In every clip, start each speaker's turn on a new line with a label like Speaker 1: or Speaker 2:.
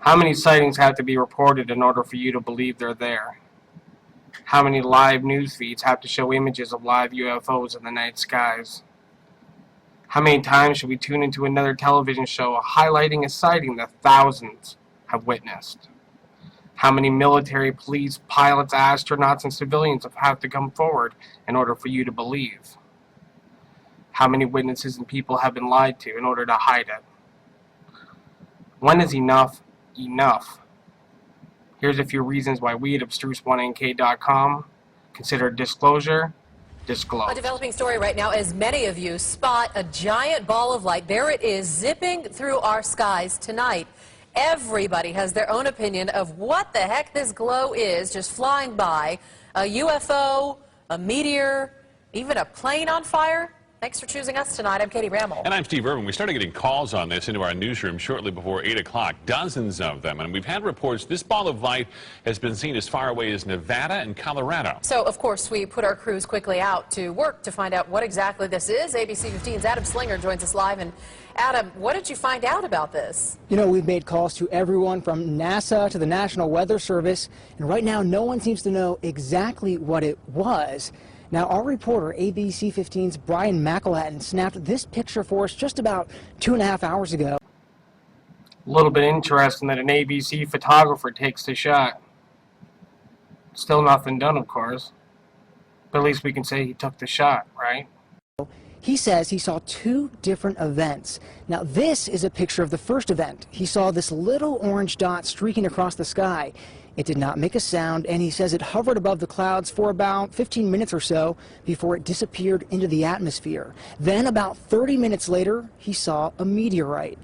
Speaker 1: How many sightings have to be reported in order for you to believe they're there? How many live news feeds have to show images of live UFOs in the night skies? How many times should we tune into another television show highlighting a sighting that thousands have witnessed? How many military, police, pilots, astronauts, and civilians have to come forward in order for you to believe? How many witnesses and people have been lied to in order to hide it? When is enough enough? Here's a few reasons why we at abstruse1nk.com consider disclosure disclosed.
Speaker 2: A developing story right now as many of you spot a giant ball of light. There it is, zipping through our skies tonight. Everybody has their own opinion of what the heck this glow is just flying by. A UFO, a meteor, even a plane on fire. Thanks for choosing us tonight. I'm Katie Rammel.
Speaker 3: And I'm Steve Irvin. We started getting calls on this into our newsroom shortly before 8 o'clock, dozens of them. And we've had reports this ball of light has been seen as far away as Nevada and Colorado.
Speaker 2: So, of course, we put our crews quickly out to work to find out what exactly this is. ABC 15's Adam Slinger joins us live. And Adam, what did you find out about this?
Speaker 4: You know, we've made calls to everyone from NASA to the National Weather Service, and right now no one seems to know exactly what it was. Now, our reporter, ABC 15's Brian McElhatton, snapped this picture for us just about 2.5 hours ago.
Speaker 1: A little bit interesting that an ABC photographer takes the shot. Still nothing done, of course. But at least we can say he took the shot, right?
Speaker 4: He says he saw 2 different events. Now, this is a picture of the first event. He saw this little orange dot streaking across the sky. It did not make a sound, and he says it hovered above the clouds for about 15 minutes or so before it disappeared into the atmosphere. Then, about 30 minutes later, he saw a meteorite.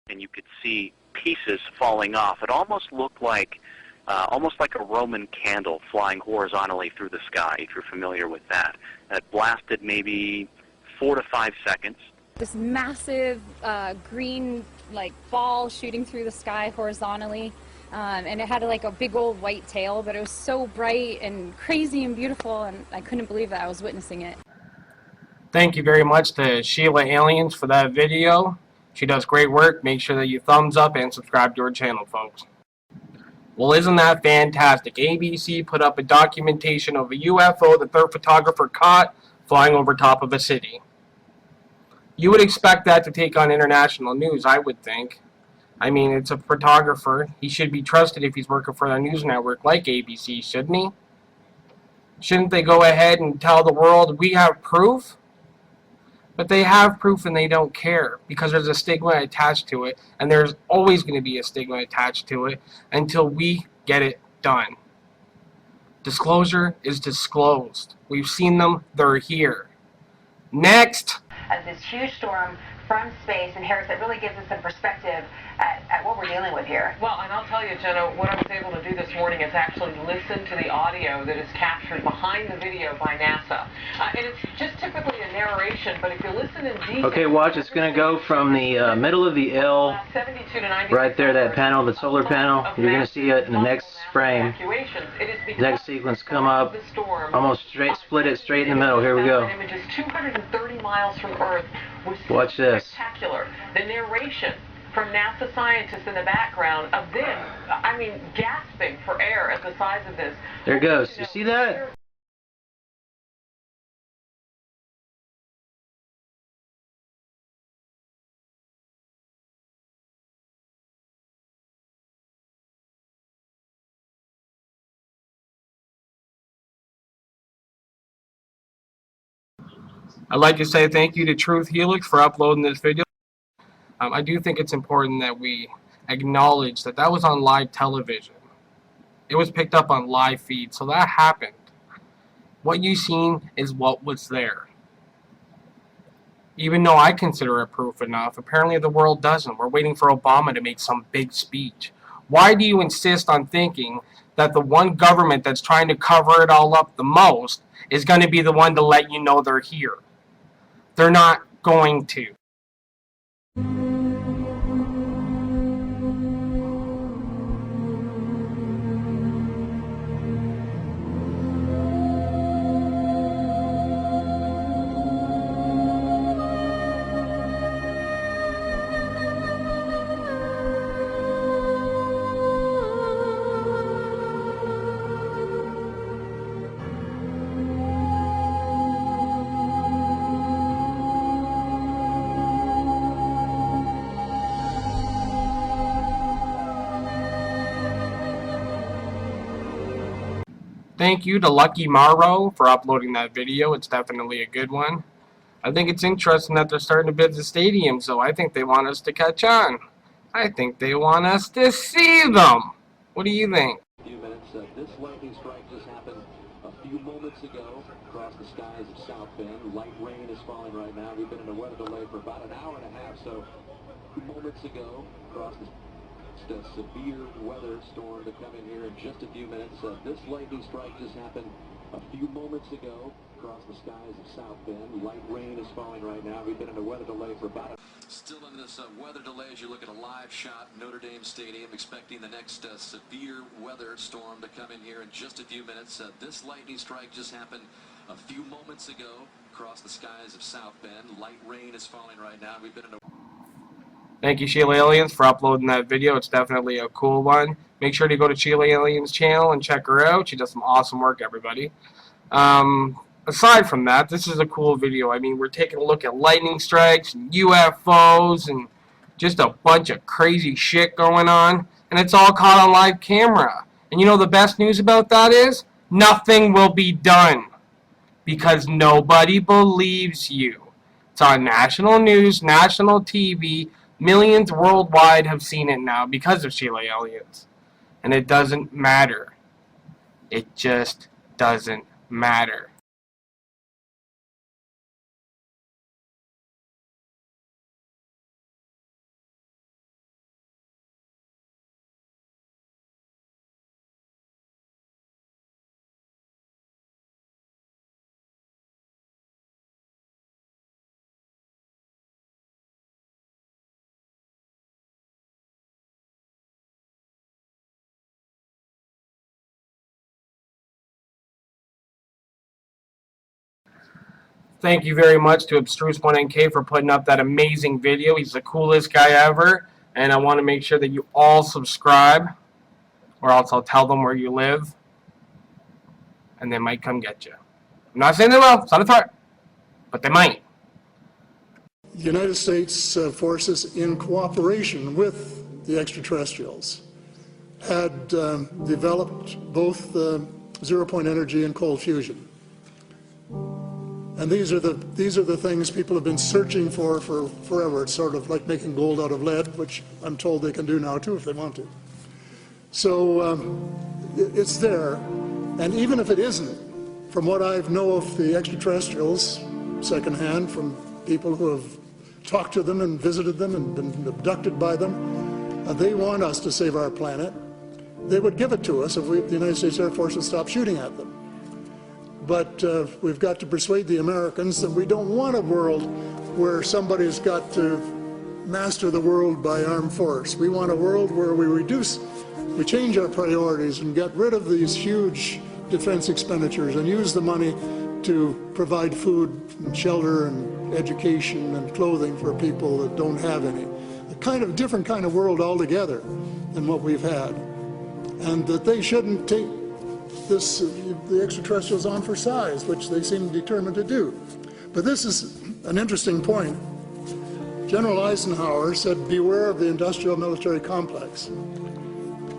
Speaker 5: And you could see pieces falling off. It almost looked like a Roman candle flying horizontally through the sky, if you're familiar with that. It blasted maybe 4 to 5 seconds.
Speaker 6: This massive green ball shooting through the sky horizontally, and it had a big old white tail, but it was so bright and crazy and beautiful, and I couldn't believe that I was witnessing it.
Speaker 1: Thank you very much to Sheila Aliens for that video. She does great work. Make sure that you thumbs up and subscribe to her channel, folks. Well, isn't that fantastic? ABC put up a documentation of a UFO that their photographer caught flying over top of a city. You would expect that to take on international news, I would think. I mean, it's a photographer. He should be trusted if he's working for a news network like ABC, shouldn't he? Shouldn't they go ahead and tell the world, we have proof? But they have proof and they don't care because there's a stigma attached to it, and there's always going to be a stigma attached to it until we get it done. Disclosure is disclosed. We've seen them. They're here. Next.
Speaker 7: As this huge storm from space, and Harris, that really gives us some perspective at what we're dealing with here.
Speaker 8: Well, and I'll tell you, Jenna, what I was able to do this morning is actually listen to the audio that is captured behind the video by NASA. And it's just typically a narration, but if you listen in detail...
Speaker 9: Okay, watch, it's going to go from the middle of the L, right there, that panel, the solar panel. You're going to see it in the next frame. Next sequence come up, almost straight, split it straight in the middle. Here we go.
Speaker 8: Images 230 miles from Earth was
Speaker 9: watch this.
Speaker 8: Spectacular. The narration from NASA scientists in the background of them, I mean, gasping for air at the size of this.
Speaker 9: There it goes. You see that?
Speaker 1: I'd like to say thank you to Truth Helix for uploading this video. I do think it's important that we acknowledge that that was on live television. It was picked up on live feed, so that happened. What you've seen is what was there. Even though I consider it proof enough, apparently the world doesn't. We're waiting for Obama to make some big speech. Why do you insist on thinking that the one government that's trying to cover it all up the most is going to be the one to let you know they're here? They're not going to. Thank you to Lucky Morrow for uploading that video. It's definitely a good one. I think it's interesting that they're starting to build the stadium, so I think they want us to catch on. I think they want us to see them. What do you think?
Speaker 10: Few minutes. This lightning strike just happened a few moments ago across the skies of South Bend. Light rain is falling right now. We've been in a weather delay for about an hour and a half, so a few moments ago across the severe weather storm to come in here in just a few minutes. This lightning strike just happened a few moments ago across the skies of South Bend. Light rain is falling right now. We've been in a weather delay for about Still in this weather delay as you look at a live shot, Notre Dame Stadium, expecting the next severe weather storm to come in here in just a few minutes. This lightning strike just happened a few moments ago across the skies of South Bend. Light rain is falling right now. We've been in a
Speaker 1: Thank you, Sheila Aliens, for uploading that video. It's definitely a cool one. Make sure to go to Sheila Aliens' channel and check her out. She does some awesome work, everybody. Aside from that, this is a cool video. I mean, we're taking a look at lightning strikes and UFOs and just a bunch of crazy shit going on. And it's all caught on live camera. And you know the best news about that is? Nothing will be done. Because nobody believes you. It's on national news, national TV. Millions worldwide have seen it now because of Sheila Aliens. And it doesn't matter. It just doesn't matter. Thank you very much to Abstruse1NK for putting up that amazing video. He's the coolest guy ever. And I want to make sure that you all subscribe, or else I'll tell them where you live. And they might come get you. I'm not saying they will. It's not a threat. But they might.
Speaker 11: The United States forces, in cooperation with the extraterrestrials, had developed both zero-point energy and cold fusion. And these are the things people have been searching for forever. It's sort of like making gold out of lead, which I'm told they can do now too if they want to. So it's there, and even if it isn't, from what I know of the extraterrestrials, secondhand, from people who have talked to them and visited them and been abducted by them, they want us to save our planet. They would give it to us if the United States Air Force would stop shooting at them. But we've got to persuade the Americans that we don't want a world where somebody's got to master the world by armed force. We want a world where we change our priorities and get rid of these huge defense expenditures and use the money to provide food and shelter and education and clothing for people that don't have any. A different kind of world altogether than what we've had. And that they shouldn't take the extraterrestrials on for size, which they seem determined to do. But this is an interesting point. General Eisenhower said, beware of the industrial military complex.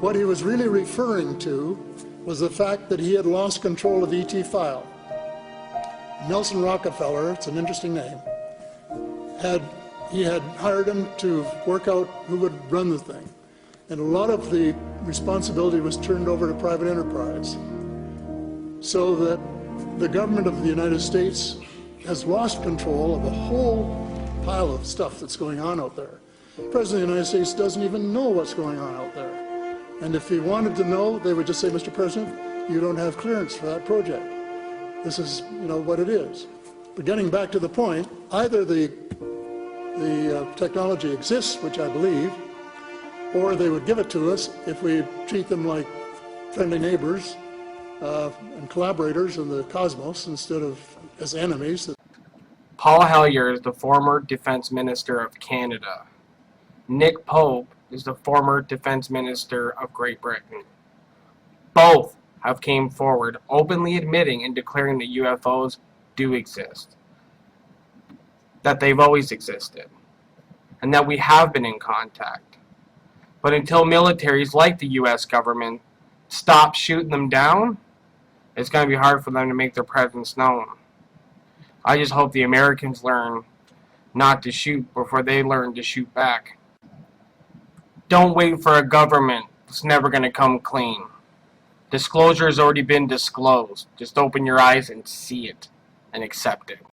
Speaker 11: What he was really referring to was the fact that he had lost control of ET file. Nelson Rockefeller, it's an interesting name, he had hired him to work out who would run the thing. And a lot of the responsibility was turned over to private enterprise. So that the government of the United States has lost control of a whole pile of stuff that's going on out there. The President of the United States doesn't even know what's going on out there. And if he wanted to know, they would just say, Mr. President, you don't have clearance for that project. This is, what it is. But getting back to the point, either the technology exists, which I believe, or they would give it to us if we treat them like friendly neighbors and collaborators in the cosmos instead of as enemies.
Speaker 1: Paul Hellyer is the former Defense Minister of Canada. Nick Pope is the former Defense Minister of Great Britain. Both have came forward openly admitting and declaring that UFOs do exist. That they've always existed. And that we have been in contact. But until militaries like the US government stop shooting them down, it's going to be hard for them to make their presence known. I just hope the Americans learn not to shoot before they learn to shoot back. Don't wait for a government that's never going to come clean. Disclosure has already been disclosed. Just open your eyes and see it and accept it.